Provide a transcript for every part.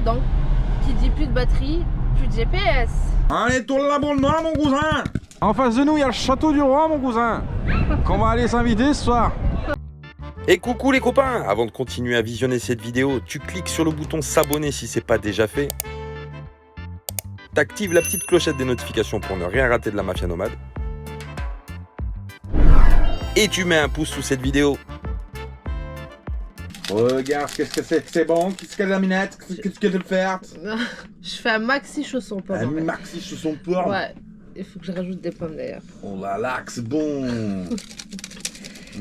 donc qui dit plus de batterie, plus de GPS. Allez, tourne la boule noire, mon cousin. En face de nous, il y a le château du roi, mon cousin. Qu'on va aller s'inviter ce soir. Et coucou les copains! Avant de continuer à visionner cette vidéo, tu cliques sur le bouton s'abonner si c'est pas déjà fait. T'actives la petite clochette des notifications pour ne rien rater de la Mafia Nomade. Et tu mets un pouce sous cette vidéo. Regarde, qu'est-ce que c'est bon? Qu'est-ce que la minette? Qu'est-ce que tu veux faire? Je fais un maxi chausson pomme. Un maxi chausson pomme. Ouais, il faut que je rajoute des pommes d'ailleurs. Oh là là, que c'est bon.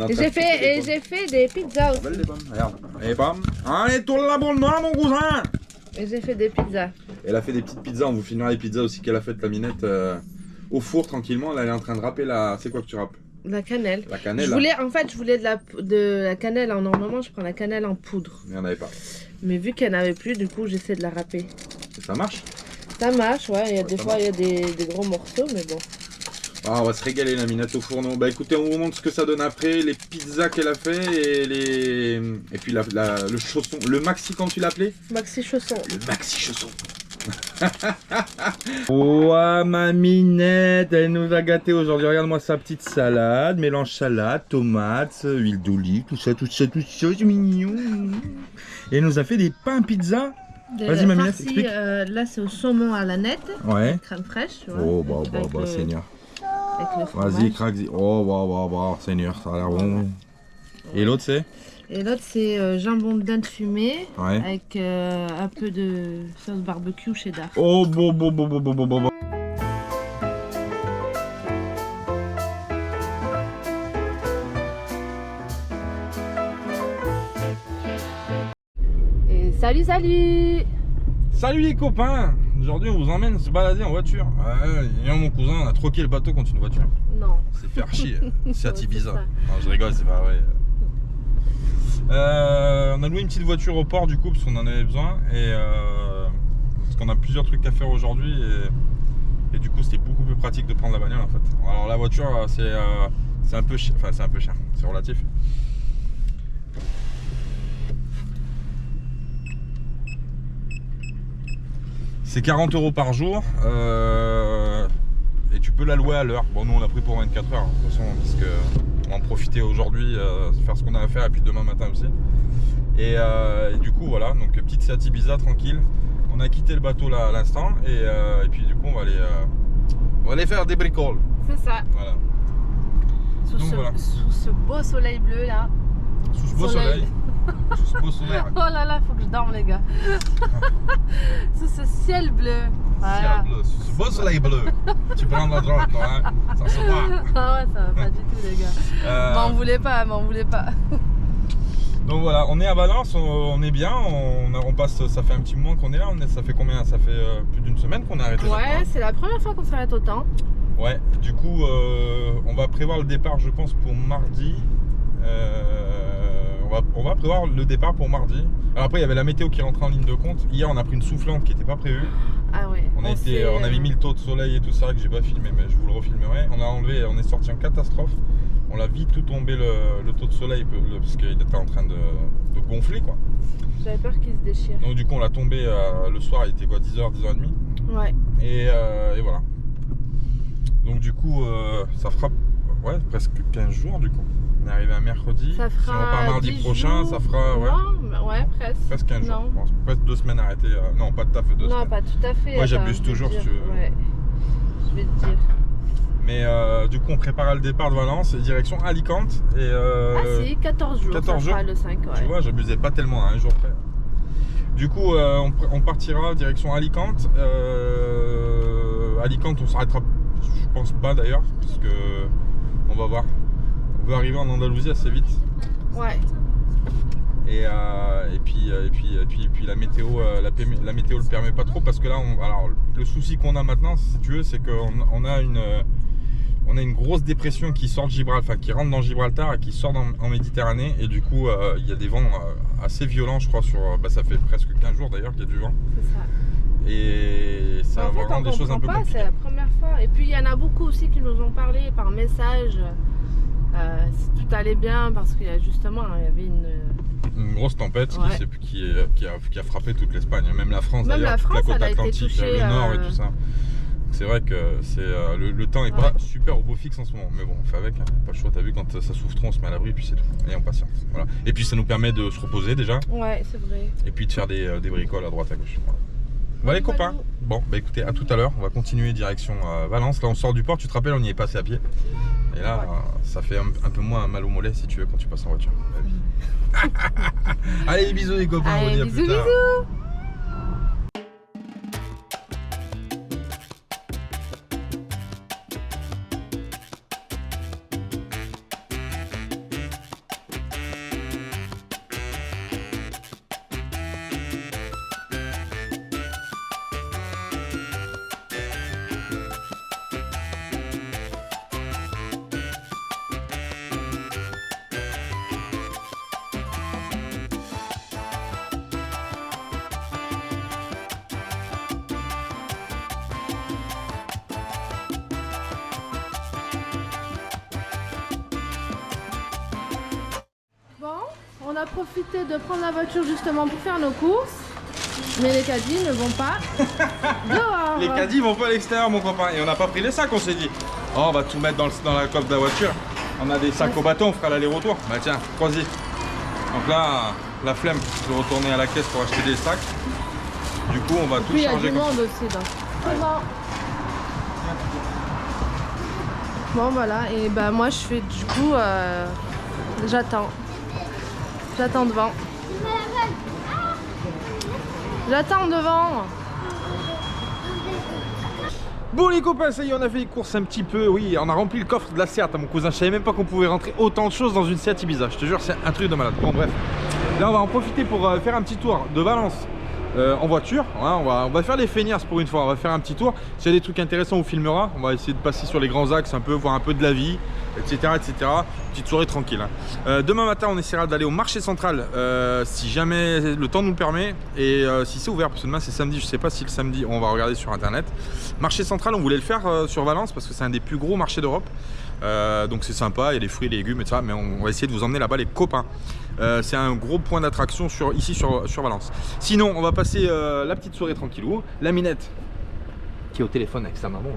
Et j'ai fait des pizzas aussi. Belle les pommes, regarde. Les pommes. Allez, tourne la boule noire, mon cousin. Et j'ai fait des pizzas. Elle a fait des petites pizzas, on vous filmera les pizzas aussi qu'elle a faites la minette au four tranquillement. Là, elle est en train de râper la... C'est quoi que tu râpes? La cannelle. La cannelle. Je voulais de la cannelle. Normalement, je prends la cannelle en poudre. Il n'y en avait pas. Mais vu qu'elle n'avait plus, du coup, j'essaie de la râper. Et ça marche? Ça marche, ouais. Il y a des fois, il y a des gros morceaux, mais bon. Ah, on va se régaler la minette au fourneau. Bah écoutez, on vous montre ce que ça donne après, les pizzas qu'elle a fait et puis le chausson, le maxi quand tu l'appelais? Maxi chausson. Le maxi chausson. Oh ma minette, elle nous a gâté aujourd'hui. Regarde-moi sa petite salade, mélange salade, tomates, huile d'olive, tout ça, c'est mignon. Et elle nous a fait des pains pizza. Vas-y ma minette, explique. Là, c'est au saumon à la nette. Ouais. Crème fraîche, tu vois. Oh bah Seigneur. Vas-y, craque. Oh bah Seigneur, ça a l'air bon. Et l'autre c'est? Et l'autre c'est jambon de dinde fumé, Ouais. avec un peu de sauce barbecue cheddar. Oh bon. Et salut. Salut les copains. Aujourd'hui on vous emmène se balader en voiture. Ouais, mon cousin, on a troqué le bateau contre une voiture. Non. C'est faire chier. C'est à Ibiza. ça. Non, je rigole, c'est pas vrai. On a loué une petite voiture au port du coup parce qu'on en avait besoin et parce qu'on a plusieurs trucs à faire aujourd'hui et du coup c'était beaucoup plus pratique de prendre la bagnole en fait. Alors la voiture c'est un peu cher, enfin c'est un peu cher, c'est relatif. C'est 40 € par jour et tu peux la louer à l'heure. Bon nous on l'a pris pour 24 heures de toute façon parce que on va en profiter aujourd'hui, faire ce qu'on a à faire et puis demain matin aussi. Et du coup voilà, donc petite Seat Ibiza tranquille. On a quitté le bateau là à l'instant et puis du coup on va aller faire des bricoles. C'est ça. Voilà. Sous ce beau soleil bleu là. Sous ce beau soleil. Sous ce beau soleil. Oh là là, faut que je dorme les gars. Sous ce ciel bleu. Voilà. Ciel bleu, sous ce beau soleil bleu. Tu prends la drogue toi hein. Ça se voit. Ah ouais, ça va pas du tout les gars. M'en voulez pas. Donc voilà, on est à Valence, on est bien, on passe, ça fait un petit moment qu'on est là, ça fait combien? Ça fait plus d'une semaine qu'on a arrêté. Ouais, c'est la première fois qu'on s'arrête autant. Ouais, du coup on va prévoir le départ je pense pour mardi. On va prévoir le départ pour mardi. Alors après il y avait la météo qui rentrait en ligne de compte. Hier on a pris une soufflante qui n'était pas prévue. Ah ouais. On avait mis le taux de soleil et tout ça que j'ai pas filmé mais je vous le refilmerai. On est sorti en catastrophe. On l'a vite tout tombé le taux de soleil parce qu'il était en train de gonfler quoi. J'avais peur qu'il se déchire. Donc du coup on l'a tombé le soir, il était quoi, 10h, 10h30. Ouais. Et voilà. Donc du coup ça fera presque 15 jours du coup. On est arrivé un mercredi. Ça fera si on repart mardi prochain, ça fera ouais, presque. Presque 15 jours. Bon, presque 2 semaines arrêtées. Non, pas tout à fait 2 semaines. Non, pas tout à fait. Moi j'abuse toujours si tu veux. Ouais. Je vais te dire. Mais du coup on prépare le départ de Valence et direction Alicante. Et, ah si, 14 jours. 14 jours. Le 5, ouais. Tu vois, j'abusais pas tellement, un jour près. Du coup on partira direction Alicante. Alicante on s'arrêtera, je pense pas d'ailleurs, parce que on va voir. On veut arriver en Andalousie assez vite. Ouais. Et puis la météo le permet pas trop parce que là alors le souci qu'on a maintenant si tu veux c'est qu'on a une grosse dépression qui sort de Gibraltar, enfin qui rentre dans Gibraltar et qui sort en Méditerranée et du coup il y a des vents assez violents je crois ça fait presque 15 jours d'ailleurs qu'il y a du vent. C'est ça. Et ça va rendre des choses un peu compliquées. C'est la première fois. Et puis il y en a beaucoup aussi qui nous ont parlé par message si tout allait bien parce qu'il y a justement il y avait une grosse tempête Ouais. qui a frappé toute l'Espagne, même la France Même d'ailleurs, la toute la France, côte elle a été atlantique, touchée, le nord et tout ça. C'est vrai que le temps est pas super au beau fixe en ce moment, mais bon, on fait avec, hein. Pas le choix. T'as vu, quand ça souffle trop, on se met à l'abri, puis c'est tout. Et on patiente. Voilà. Et puis ça nous permet de se reposer déjà, Ouais, c'est vrai. et puis de faire des bricoles à droite à gauche. Voilà les copains. Bon, bah écoutez, à tout à l'heure. On va continuer direction Valence. Là, on sort du port. Tu te rappelles, on y est passé à pied. Et là, ça fait un peu moins mal au mollet si tu veux quand tu passes en voiture. Allez, bisous les copains. Allez, on vous dit à bisous, plus tard. bisous. Bon, on a profité de prendre la voiture justement pour faire nos courses. Mais les caddies ne vont pas dehors. Les caddies vont pas à l'extérieur, mon copain. Et on n'a pas pris les sacs, on s'est dit. Oh, on va tout mettre dans la coffre de la voiture. On a des sacs au bâton, on fera l'aller-retour. Bah tiens, crois-y. Donc là, la flemme de retourner à la caisse pour acheter des sacs. Du coup, on va tout Puis il y a charger du comme ça. monde aussi. Donc. Bon voilà, et bah moi je fais du coup, j'attends devant. J'attends devant. Bon les copains, ça y est, on a fait les courses un petit peu. Oui, on a rempli le coffre de la Seat à mon cousin. Je savais même pas qu'on pouvait rentrer autant de choses dans une Seat Ibiza. Je te jure, c'est un truc de malade. Bon bref, là on va en profiter pour faire un petit tour de Valence en voiture. Hein, on va faire les feignasses pour une fois. On va faire un petit tour. S'il y a des trucs intéressants, on filmera. On va essayer de passer sur les grands axes un peu, voir un peu de la vie, etc. etc. Petite soirée tranquille. Hein. Demain matin, on essaiera d'aller au marché central si jamais le temps nous le permet. Et si c'est ouvert, parce que demain c'est samedi, je sais pas si le samedi, on va regarder sur internet. Marché central, on voulait le faire sur Valence parce que c'est un des plus gros marchés d'Europe. Donc c'est sympa, il y a des fruits et légumes et tout ça, mais on va essayer de vous emmener là-bas les copains. C'est un gros point d'attraction ici sur Valence. Sinon, on va passer la petite soirée tranquillou. La Minette qui est au téléphone avec sa maman.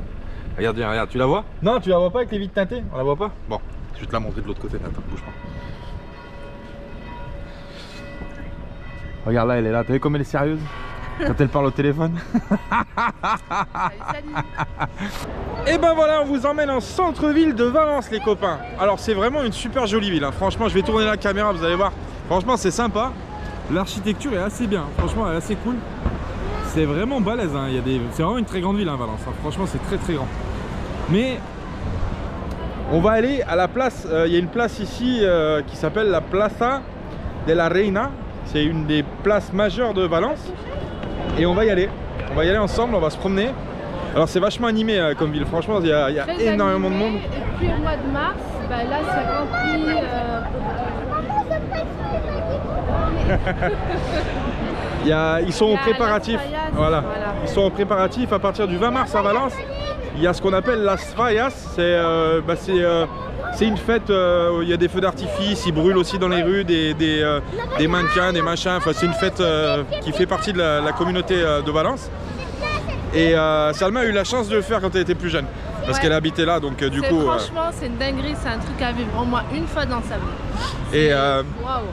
Regarde, regarde, tu la vois? Non, tu la vois pas avec les vitres teintées? On la voit pas? Bon, je vais te la montrer de l'autre côté. Attends, bouge pas. Regarde là, elle est là. T'as vu comme elle est sérieuse quand elle parle au téléphone? Salut. Et ben voilà, on vous emmène en centre-ville de Valence les copains. Alors c'est vraiment une super jolie ville, hein. Franchement je vais tourner la caméra, vous allez voir. Franchement c'est sympa. L'architecture est assez bien, franchement elle est assez cool. C'est vraiment balèze, hein. C'est vraiment une très grande ville, hein, Valence, hein. Franchement c'est très très grand. Mais on va aller à la place, il y a une place ici qui s'appelle la Plaza de la Reina. C'est une des places majeures de Valence. Et on va y aller ensemble, on va se promener. Alors c'est vachement animé comme ville, franchement il y a énormément de monde. Et puis au mois de mars, bah, là c'est rempli. Ils sont Il y aux a préparatifs. Las Fallas, Voilà. voilà. Ils sont aux préparatifs à partir du 20 mars à Valence. Il y a ce qu'on appelle Las Fallas. C'est une fête où il y a des feux d'artifice, ils brûlent aussi dans les rues des mannequins, des machins. Enfin, c'est une fête qui fait partie de la communauté de Valence. Et Salma a eu la chance de le faire quand elle était plus jeune. Parce qu'elle habitait là, donc du coup. Franchement, c'est une dinguerie, c'est un truc à vivre au moins une fois dans sa vie. Et Waouh!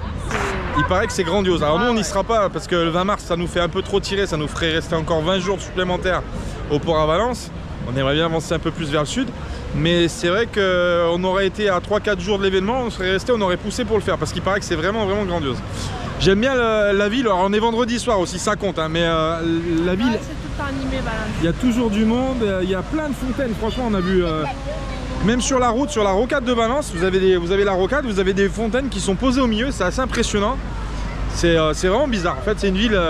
il paraît que c'est grandiose. Alors nous on n'y ouais. sera pas parce que le 20 mars ça nous fait un peu trop tirer, ça nous ferait rester encore 20 jours supplémentaires au port à Valence. On aimerait bien avancer un peu plus vers le sud. Mais c'est vrai qu'on aurait été à 3-4 jours de l'événement, on serait resté, on aurait poussé pour le faire parce qu'il paraît que c'est vraiment vraiment grandiose. J'aime bien la ville, alors on est vendredi soir aussi, ça compte, hein, mais la ville, Ouais, c'est tout le temps animé, Valence. il y a toujours du monde, il y a plein de fontaines, franchement on a vu, même sur la route, sur la rocade de Valence, vous avez la rocade, vous avez des fontaines qui sont posées au milieu, c'est assez impressionnant, c'est vraiment bizarre, en fait c'est une ville,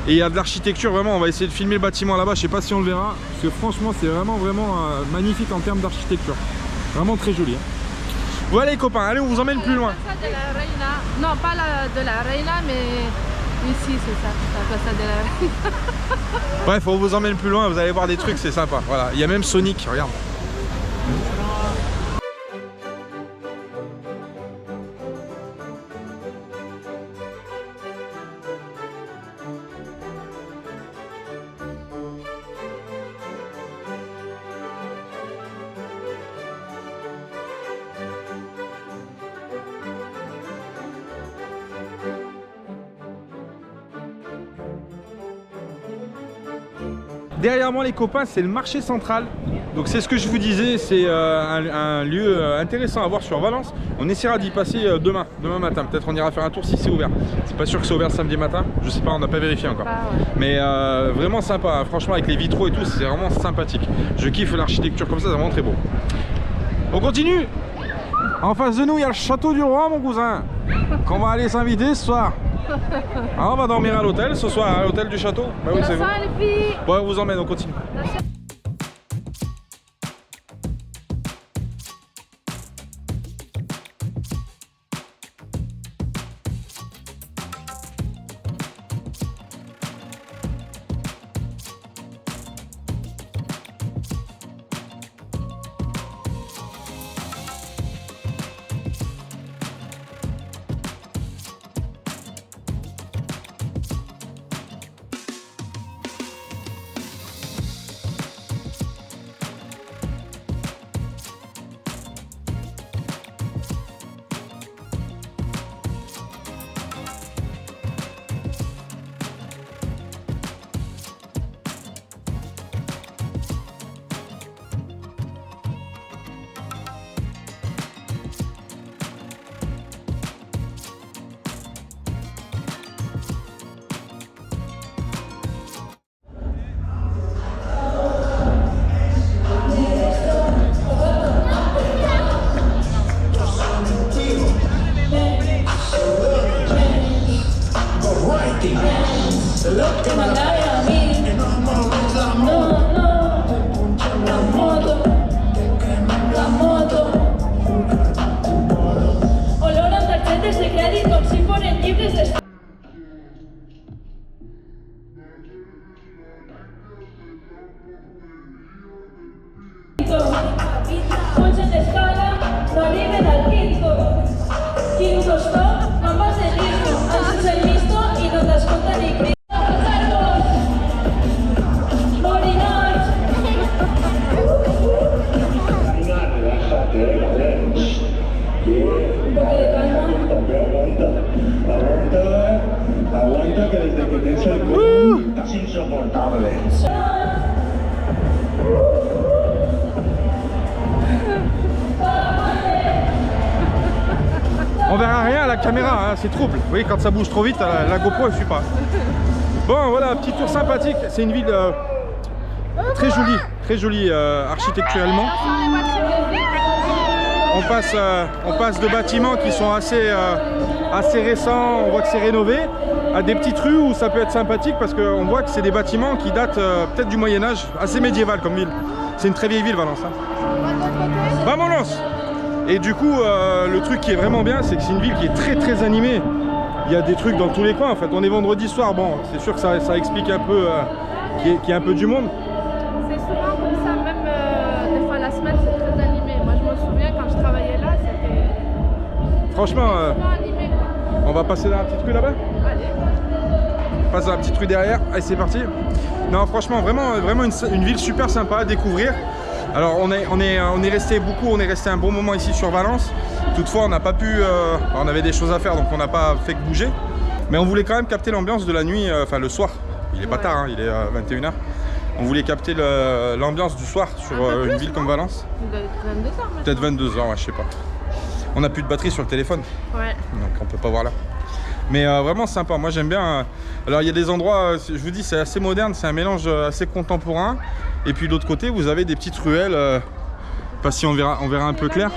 et il y a de l'architecture vraiment, on va essayer de filmer le bâtiment là-bas, je sais pas si on le verra, parce que franchement c'est vraiment magnifique en termes d'architecture, vraiment très joli. Hein. Voilà les copains, allez on vous emmène plus loin. La Plaza de la Reina. Non, pas de la Reina, mais ici c'est ça, la Plaza de la Reina. Bref, on vous emmène plus loin, vous allez voir des trucs, c'est sympa. Voilà, il y a même Sonic, regarde. derrière moi les copains, c'est le marché central. Donc c'est ce que je vous disais, c'est un lieu intéressant à voir sur Valence. On essaiera d'y passer demain matin. Peut-être on ira faire un tour si c'est ouvert. C'est pas sûr que c'est ouvert samedi matin, je sais pas, on n'a pas vérifié encore. Mais vraiment sympa, hein. Franchement avec les vitraux et tout, c'est vraiment sympathique. Je kiffe l'architecture comme ça, c'est vraiment très beau. On continue. En face de nous, il y a le château du roi, mon cousin, qu'on va aller s'inviter ce soir. Ah, on va dormir à l'hôtel ce soir, à l'hôtel du château. Bah oui, c'est bon. Ouais, on vous emmène, on continue. On verra rien à la caméra, hein, c'est trouble. Vous voyez, quand ça bouge trop vite, la GoPro elle suit pas. Bon, voilà, petit tour sympathique. C'est une ville très jolie architecturellement. On passe de bâtiments qui sont assez récents, on voit que c'est rénové, à des petites rues où ça peut être sympathique parce qu'on voit que c'est des bâtiments qui datent peut-être du Moyen-Âge, assez médiéval comme ville. C'est une très vieille ville, Valence. Hein. Vamonos! Et du coup, le truc qui est vraiment bien, c'est que c'est une ville qui est très animée. Il y a des trucs dans tous les coins. En fait, on est vendredi soir. Bon, c'est sûr que ça explique un peu qu'il y a un peu du monde. C'est souvent comme ça, même des fois la semaine, c'est très animé. Moi, je me souviens quand je travaillais là, c'était. Franchement, animé, quoi. On va passer dans la petite rue là-bas. Allez. On passe dans la petite rue derrière. Allez, c'est parti. Non, franchement, vraiment une ville super sympa à découvrir. Alors on est resté un bon moment ici sur Valence. Toutefois on n'a pas pu, on avait des choses à faire donc on n'a pas fait que bouger. Mais on voulait quand même capter l'ambiance de la nuit, enfin le soir. Il est pas tard, hein, il est 21h. On voulait capter l'ambiance du soir sur une ville comme Valence. Peut-être 22h, ouais, je sais pas. On n'a plus de batterie sur le téléphone. Ouais. Donc on peut pas voir là. Mais vraiment sympa, moi j'aime bien. Alors il y a des endroits, je vous dis c'est assez moderne, c'est un mélange assez contemporain. Et puis de l'autre côté vous avez des petites ruelles, pas si on verra un peu clair.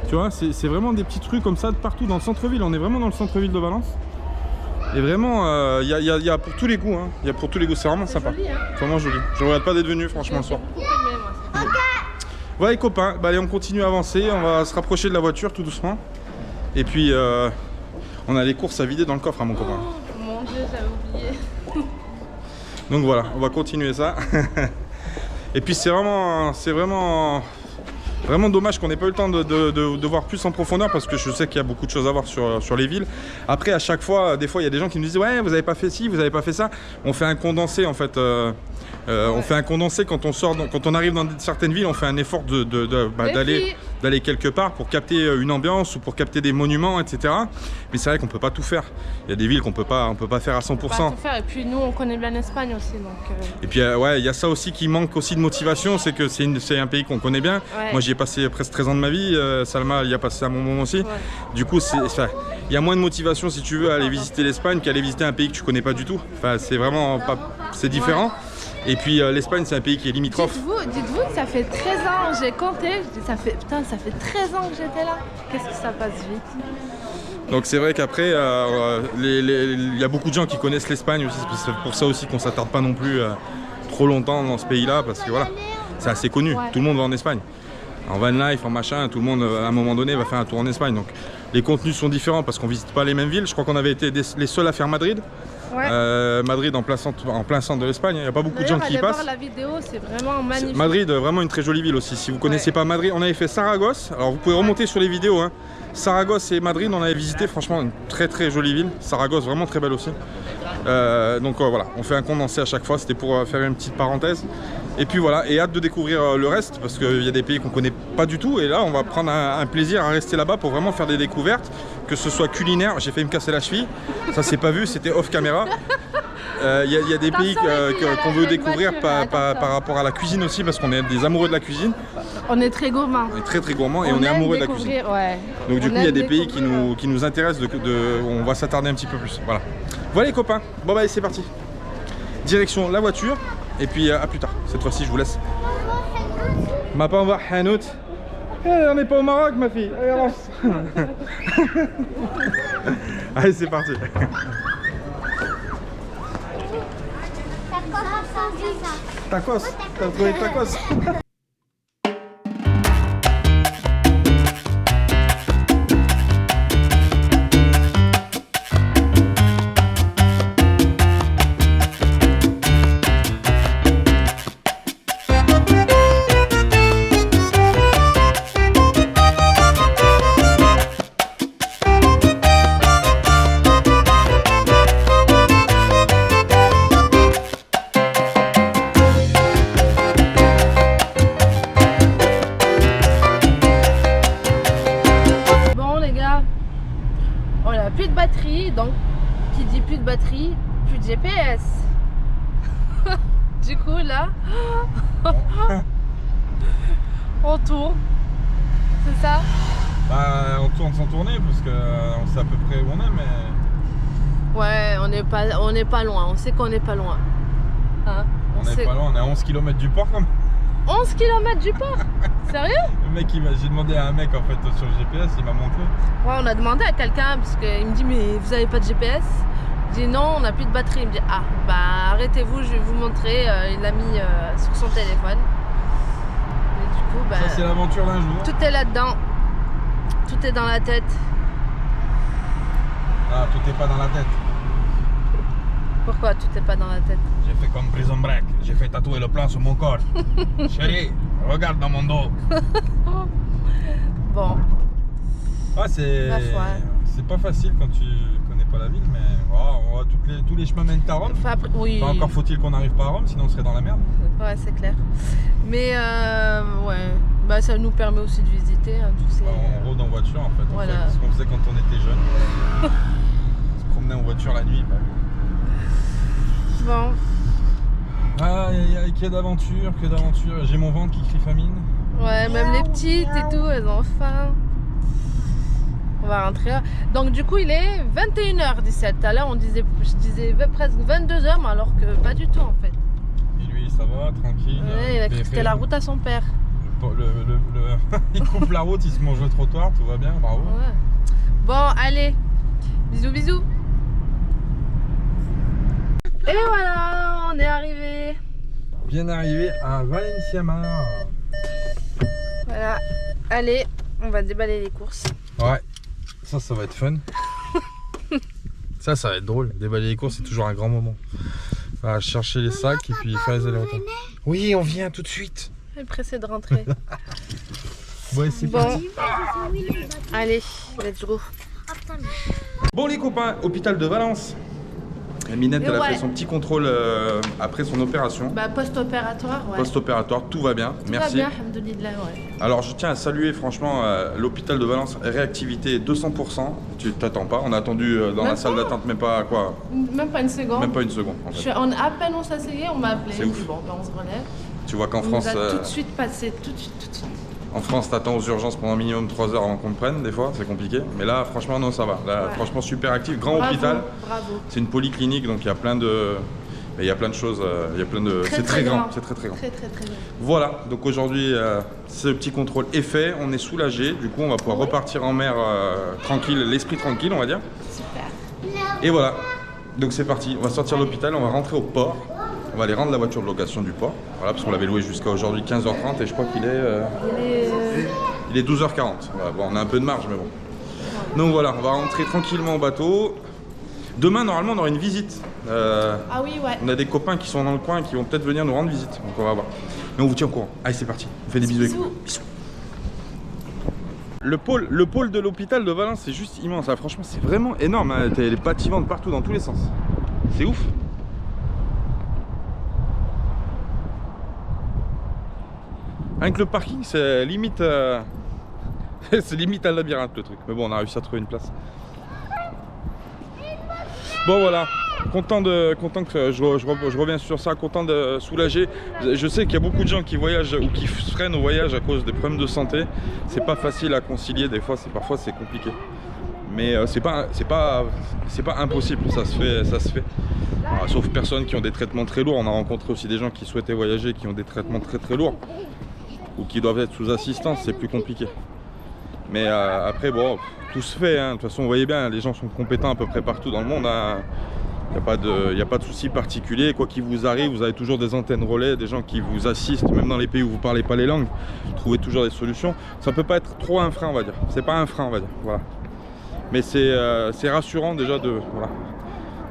Tu vois, c'est vraiment des petites rues comme ça de partout dans le centre-ville, on est vraiment dans le centre-ville de Valence. Et vraiment, il y a pour tous les goûts, hein. Il y a pour tous les goûts, c'est vraiment sympa. Joli, hein. Vraiment joli, je regrette pas d'être venu franchement le soir. Ouais les copains, bah, allez on continue à avancer, on va se rapprocher de la voiture tout doucement. Et puis on a les courses à vider dans le coffre, hein, mon copain. Oh, mon Dieu, j'avais oublié. Donc voilà, on va continuer ça. Et puis c'est vraiment dommage qu'on n'ait pas eu le temps de voir plus en profondeur parce que je sais qu'il y a beaucoup de choses à voir sur les villes. Après à chaque fois, des fois il y a des gens qui nous disent ouais vous avez pas fait ci, vous avez pas fait ça. On fait un condensé en fait. On fait un condensé quand on sort, quand on arrive dans certaines villes, on fait un effort d'aller d'aller quelque part pour capter une ambiance ou pour capter des monuments, etc. Mais c'est vrai qu'on peut pas tout faire. Il y a des villes qu'on peut pas faire à 100%. On peut pas tout faire. Et puis nous, on connaît bien l'Espagne aussi, donc. Et puis ouais, il y a ça aussi qui manque aussi de motivation, c'est que c'est un pays qu'on connaît bien. Ouais. Moi, j'y ai passé presque 13 ans de ma vie. Salma y a passé un bon moment aussi. Ouais. Du coup, il y a moins de motivation si tu veux à aller visiter l'Espagne qu'à aller visiter un pays que tu connais pas du tout. Enfin, c'est vraiment pas, c'est différent. Ouais. Et puis l'Espagne, c'est un pays qui est limitrophe. Dites-vous que ça fait 13 ans, j'ai compté, je dis, ça fait 13 ans que j'étais là. Qu'est-ce que ça passe vite. Donc c'est vrai qu'après, il y a beaucoup de gens qui connaissent l'Espagne aussi. C'est pour ça aussi qu'on s'attarde pas non plus trop longtemps dans ce pays-là, parce que voilà, c'est assez connu. Ouais. Tout le monde va en Espagne. En van life, en machin, tout le monde à un moment donné va faire un tour en Espagne. Donc les contenus sont différents parce qu'on visite pas les mêmes villes. Je crois qu'on avait été les seuls à faire Madrid. Ouais. Madrid en plein centre de l'Espagne, il n'y a pas beaucoup de gens qui y passent. Voir la vidéo, c'est vraiment magnifique. Madrid, vraiment une très jolie ville aussi. Si vous ne connaissez pas Madrid, on avait fait Saragosse. Alors vous pouvez remonter sur les vidéos. Hein. Saragosse et Madrid, on avait visité, franchement une très très jolie ville. Saragosse, vraiment très belle aussi. Donc voilà, on fait un condensé à chaque fois, c'était pour faire une petite parenthèse. Et puis voilà, et hâte de découvrir le reste parce qu'il y a des pays qu'on connaît pas du tout. Et là, on va prendre un plaisir à rester là-bas pour vraiment faire des découvertes, que ce soit culinaire. J'ai failli me casser la cheville, ça s'est pas vu, c'était off caméra. Il y a des pays qu'on veut découvrir par rapport à la cuisine aussi, parce qu'on est des amoureux de la cuisine. On est très gourmands. On est très très gourmands et on est amoureux de la cuisine. Ouais. Donc du coup, il y a des pays qui nous intéressent, on va s'attarder un petit peu plus. Voilà. Voilà les copains, bon bah allez, c'est parti. Direction la voiture, et puis à plus tard. Cette fois-ci, je vous laisse. Ma pas on va Hanout. On n'est pas au Maroc, ma fille. Allez, avance. Allez, c'est parti. Tacos, t'as trouvé tacos. Donc, qui dit plus de batterie, plus de GPS. Du coup, là, on tourne. C'est ça? Bah, on tourne sans tourner parce qu'on sait à peu près où on est, mais... Ouais, on n'est pas loin. On sait qu'on n'est pas loin. Hein? On n'est pas loin, on est à 11 km du port quand même. 11 km du port? Sérieux? Le mec, j'ai demandé à un mec en fait sur le GPS, il m'a montré. Ouais, on a demandé à quelqu'un parce qu'il me dit mais vous avez pas de GPS? Je dis non, on n'a plus de batterie. Il me dit ah bah arrêtez-vous, je vais vous montrer. Il l'a mis sur son téléphone. Et du coup, bah, ça c'est l'aventure d'un jour. Tout est là-dedans. Tout est dans la tête. Ah, tout est pas dans la tête. Pourquoi tout est pas dans la tête? J'ai fait comme Prison Break, j'ai fait tatouer le plan sur mon corps. Chérie, regarde dans mon dos. Bon. Ah, c'est pas facile quand tu connais pas la ville, mais oh, tous les chemins mènent à Rome. Oui. Enfin, encore faut-il qu'on n'arrive pas à Rome, sinon on serait dans la merde. Ouais, c'est clair. Mais ouais, bah, ça nous permet aussi de visiter. Hein, tous ces... On rôde en voiture en fait. Voilà. On fait ce qu'on faisait quand on était jeune. On se promenait en voiture la nuit. Bah. Bon. Aïe, que d'aventure, que d'aventure. J'ai mon ventre qui crie famine. Ouais, même les petites et tout, elles ont faim. On va rentrer. Donc du coup, il est 21h17. Tout à l'heure, je disais presque 22h, mais alors que pas du tout en fait. Et lui, ça va, tranquille. Ouais, il a cru que c'était la route à son père. Il coupe la route, il se mange le trottoir, tout va bien, bravo. Ouais. Bon, allez, bisous, bisous. Et voilà, on est arrivé. Bien arrivé à Valencia Mar. Voilà, allez, on va déballer les courses. Ouais, ça va être fun. ça va être drôle. Déballer les courses, c'est toujours un grand moment. On va chercher les sacs et puis faire les allers-retours. Oui, on vient tout de suite. Je suis pressé de rentrer. Ouais, c'est parti. Allez, let's go. Bon les copains, hôpital de Valence. Et Minette, Et elle a ouais. fait son petit contrôle après son opération. Bah, post-opératoire, ouais. Post-opératoire, tout va bien. Tout Merci. va bien, alhamdoulilah, ouais. Alors je tiens à saluer franchement l'hôpital de Valence, réactivité 200%. Tu t'attends pas, on a attendu dans la Même salle pas. d'attente, mais pas quoi, Même pas une seconde. même pas une seconde en fait. À peine on s'asseyait, on m'a appelé. C'est J'ai ouf. dit, bon, ben on se relève. Tu vois qu'en On France, nous a tout de suite passé, tout de suite. en France, t'attends aux urgences pendant minimum 3 heures avant qu'on te prenne, des fois, c'est compliqué. Mais là, franchement, non, ça va. Là, Ouais. franchement, super actif, grand Bravo, hôpital. bravo. C'est une polyclinique, donc il y a plein de, mais il y a plein de choses, il y a plein de, c'est très grand, c'est très grand. Très grand. Voilà, donc aujourd'hui, ce petit contrôle est fait, on est soulagé. Du coup, on va pouvoir repartir en mer tranquille, l'esprit tranquille, on va dire. Super. Et voilà, donc c'est parti. On va sortir de l'hôpital, on va rentrer au port. On va aller rendre la voiture de location du port. Voilà, parce qu'on l'avait louée jusqu'à aujourd'hui 15h30 et je crois qu'il est, il est 12h40. Voilà, bon, on a un peu de marge, mais bon. Donc voilà, on va rentrer tranquillement au bateau. Demain, normalement, on aura une visite. Ah oui, ouais. On a des copains qui sont dans le coin et qui vont peut-être venir nous rendre visite. Donc on va voir. Mais on vous tient au courant. Allez, c'est parti. On fait des bisous. Bisous. Bisous. Le pôle de l'hôpital de Valence, c'est juste immense. Ah, franchement, c'est vraiment énorme. Hein. T'as les bâtiments de partout, dans tous les sens. C'est ouf. Avec le parking, c'est limite, c'est limite un labyrinthe le truc. Mais bon, on a réussi à trouver une place. Bon voilà, content que je reviens sur ça, content de soulager. Je sais qu'il y a beaucoup de gens qui voyagent ou qui freinent au voyage à cause des problèmes de santé. C'est pas facile à concilier, des fois, parfois c'est compliqué. Mais c'est pas impossible, ça se fait. Alors, sauf personnes qui ont des traitements très lourds. On a rencontré aussi des gens qui souhaitaient voyager, qui ont des traitements très lourds ou qui doivent être sous assistance, c'est plus compliqué. Mais après, bon, tout se fait, hein. De toute façon, vous voyez bien, les gens sont compétents à peu près partout dans le monde, hein. Il n'y a pas de souci particulier. Quoi qu'il vous arrive, vous avez toujours des antennes relais, des gens qui vous assistent, même dans les pays où vous ne parlez pas les langues. Vous trouvez toujours des solutions. Ça ne peut pas être trop un frein, on va dire. C'est pas un frein, on va dire. Voilà. Mais c'est rassurant déjà de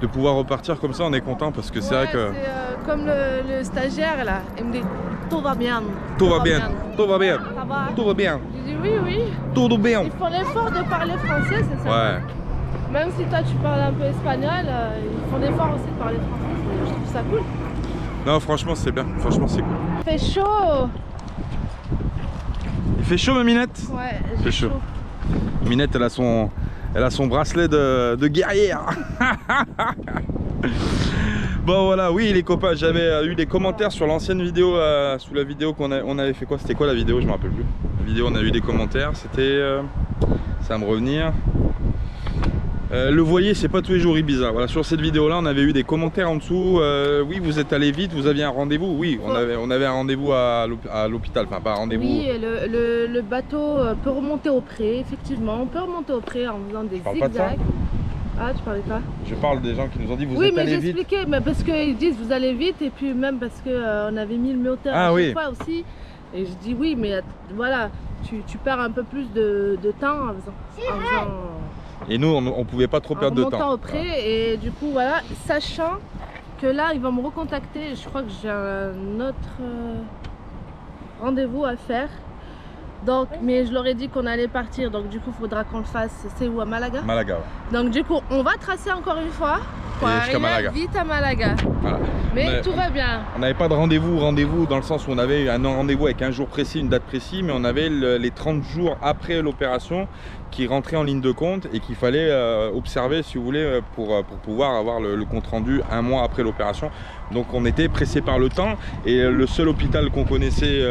pouvoir repartir comme ça, on est content parce que c'est vrai que... C'est comme le stagiaire là, il me dit tout va bien. Tout va bien, tout va bien, Ça va. tout va bien, Je dis oui. tout va bien. Ils font l'effort de parler français, c'est ça. Ouais. Même si toi tu parles un peu espagnol, ils font l'effort aussi de parler français. Je trouve ça cool. Non, franchement, c'est bien. Franchement, c'est cool. Il fait chaud. Il fait chaud, ma Minette? Ouais, Il fait chaud. Minette, elle a son bracelet de guerrière. Bon voilà, oui les copains, j'avais eu des commentaires sur l'ancienne vidéo, sous la vidéo qu'on avait fait quoi? C'était quoi la vidéo? Je me rappelle plus. La vidéo, on a eu des commentaires, c'était... ça va me revenir. Le voilier, c'est pas tous les jours Ibiza. Voilà, sur cette vidéo là on avait eu des commentaires en dessous. Oui, vous êtes allé vite, vous aviez un rendez-vous. Oui, on avait un rendez-vous à l'hôpital, enfin pas un rendez-vous. Oui, le bateau peut remonter au pré, effectivement. On peut remonter au pré en faisant des parle pas de ça. zigzags. Ah, tu parlais pas? Je parle des gens qui nous ont dit vous oui, êtes mais allé vite. j'expliquais, mais parce qu'ils disent vous allez vite et puis même parce qu'on avait mis le moteur Ah, à chaque oui. fois aussi. Et je dis oui, mais voilà, tu perds un peu plus de temps en faisant Et nous, on pouvait pas trop perdre de temps. en remontant au pré. Et du coup, voilà, sachant que là, ils vont me recontacter. Je crois que j'ai un autre rendez-vous à faire. Donc, mais je leur ai dit qu'on allait partir, donc du coup, il faudra qu'on le fasse. C'est où, à Malaga? Malaga, ouais. Donc du coup, on va tracer encore une fois pour Et jusqu'à arriver Malaga. vite à Malaga. Voilà. Mais tout va bien. On n'avait pas de rendez-vous dans le sens où on avait un rendez-vous avec un jour précis, une date précise, mais on avait les 30 jours après l'opération qui rentraient en ligne de compte et qu'il fallait observer, si vous voulez, pour pouvoir avoir le compte rendu un mois après l'opération. Donc on était pressé par le temps et le seul hôpital qu'on connaissait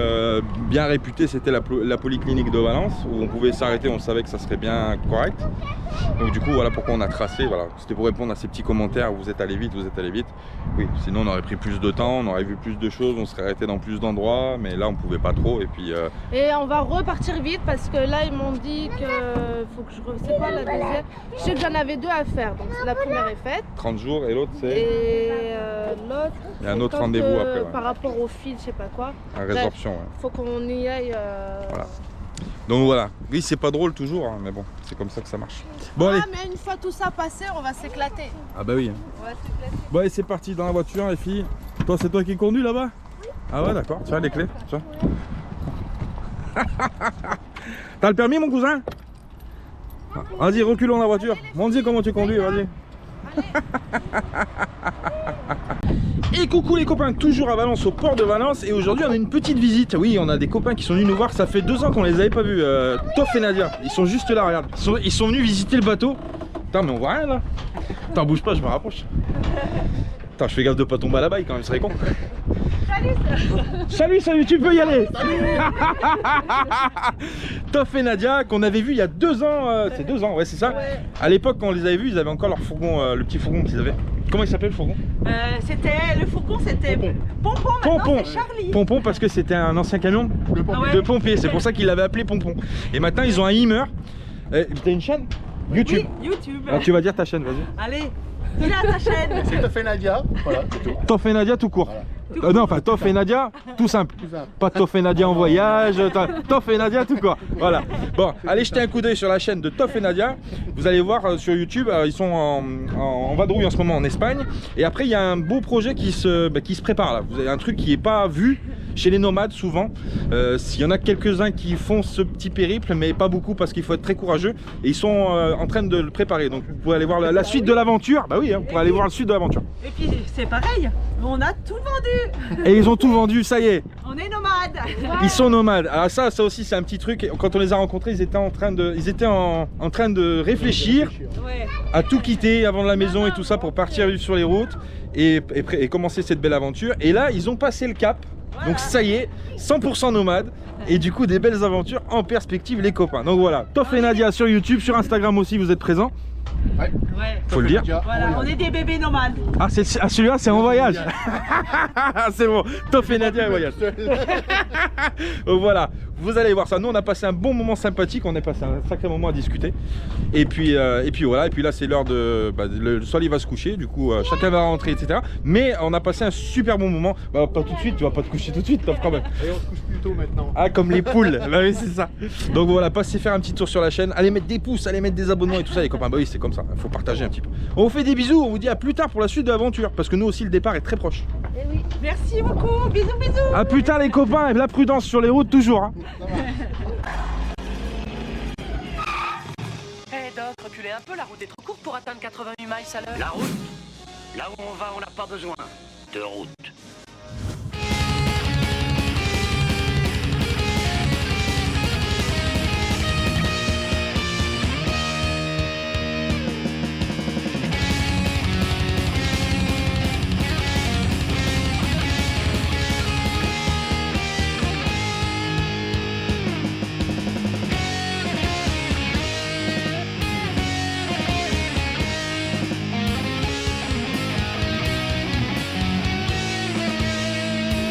bien réputé, c'était la polyclinique de Valence, où on pouvait s'arrêter, on savait que ça serait bien correct. Donc du coup, voilà pourquoi on a tracé. Voilà, c'était pour répondre à ces petits commentaires. Vous êtes allé vite, vous êtes allé vite. Oui, sinon on aurait pris plus de temps, on aurait vu plus de choses, on serait arrêté dans plus d'endroits, mais là on pouvait pas trop. Et puis Et on va repartir vite parce que là ils m'ont dit que faut que je... C'est quoi la deuxième? Je sais que j'en avais deux à faire, donc la première est faite. 30 jours et l'autre c'est Et l'autre, il y a un c'est autre quand, rendez-vous après. Ouais. par rapport au fil, je sais pas quoi. La résorption. Ouais. Faut qu'on y aille. Voilà. Donc voilà, oui c'est pas drôle toujours, hein, mais bon, c'est comme ça que ça marche. Bon allez. Ah, mais une fois tout ça passé, on va s'éclater. Ah bah oui. On va s'éclater. Bon allez, c'est parti dans la voiture les filles. Toi c'est toi qui conduis là-bas? Oui. Ah ouais d'accord, tiens les clés, tiens. T'as le permis mon cousin? Vas-y reculons la voiture. Montre comment tu conduis, vas-y. Et coucou les copains, toujours à Valence, au port de Valence. Et aujourd'hui on a une petite visite. Oui, on a des copains qui sont venus nous voir. Ça fait 2 ans qu'on les avait pas vus. Toff et Nadia, ils sont juste là, regarde. Ils sont venus visiter le bateau. Putain, mais on voit rien là. Attends, bouge pas, je me rapproche. Attends, je fais gaffe de pas tomber à la baille quand même, ce serait con. Salut, tu peux y aller. Toff et Nadia, qu'on avait vu il y a 2 ans. C'est 2 ans, ouais, c'est ça. Ouais. À l'époque, quand on les avait vus, ils avaient encore leur fourgon, le petit fourgon qu'ils avaient. Comment il s'appelle le fourgon? Le fourgon, c'était Pompon. Pompon. Maintenant, c'est Charlie. Pompon, parce que c'était un ancien camion de pompier. C'est pour ça qu'il l'avait appelé Pompon. Et maintenant, ils ont un Hummer. T'as une chaîne? YouTube. Oui, YouTube. Alors, tu vas dire ta chaîne, vas-y. Allez, dis-la ta chaîne. C'est Toff et Nadia, voilà, c'est tout. Toff et Nadia tout court. Non, enfin Toff et Nadia tout simple. Pas Toff et Nadia en voyage, Toff et Nadia tout court. Voilà. Bon, allez jeter un coup d'œil sur la chaîne de Toff et Nadia. Vous allez voir sur YouTube, ils sont en vadrouille en ce moment en Espagne. Et après, il y a un beau projet qui se prépare là. Vous avez un truc qui n'est pas vu chez les nomades souvent. Il y en a quelques-uns qui font ce petit périple, mais pas beaucoup parce qu'il faut être très courageux. Et ils sont en train de le préparer. Donc vous pouvez aller voir la suite de l'aventure. Bah oui, hein, vous pourrez aller voir la suite de l'aventure. Et puis, c'est pareil, on a tout vendu. Et ils ont tout vendu, ça y est. On est nomades. Ils sont nomades. Alors ça aussi c'est un petit truc. Quand on les a rencontrés, ils étaient en train de réfléchir Ouais. à tout quitter avant de la maison et tout ça pour partir sur les routes et commencer cette belle aventure. Et là, ils ont passé le cap. Donc ça y est, 100% nomades. Et du coup, des belles aventures en perspective, les copains. Donc voilà, Toff et Nadia sur YouTube, sur Instagram aussi, vous êtes présents. Ouais. Ouais. Faut le dire. Voilà, on est des bébés nomades. Ah, celui-là, c'est en voyage. C'est bon, Toff et Nadia en voyage. Donc voilà, vous allez voir ça. Nous, on a passé un bon moment sympathique. On a passé un sacré moment à discuter. Et puis voilà. Et puis là, c'est l'heure de. Le soleil va se coucher. Du coup, chacun va rentrer, etc. Mais on a passé un super bon moment. Bah, pas tout de suite. Tu vas pas te coucher tout de suite, Toff, quand même. Et on se couche plus tôt maintenant. Ah, comme les poules. Bah oui, c'est ça. Donc voilà, passez faire un petit tour sur la chaîne. Allez mettre des pouces, allez mettre des abonnements et tout ça, les copains. Bah oui, c'est comme ça. Faut partager un petit peu. On vous fait des bisous. On vous dit à plus tard pour la suite de l'aventure. Parce que nous aussi, le départ est très proche. Eh oui. Merci beaucoup. Bisous. A plus tard, les copains. Et la prudence sur les routes, toujours. Hein. Hé Doc, reculez un peu, la route est trop courte pour atteindre 88 miles à l'heure. La route, là où on va, on n'a pas besoin de route.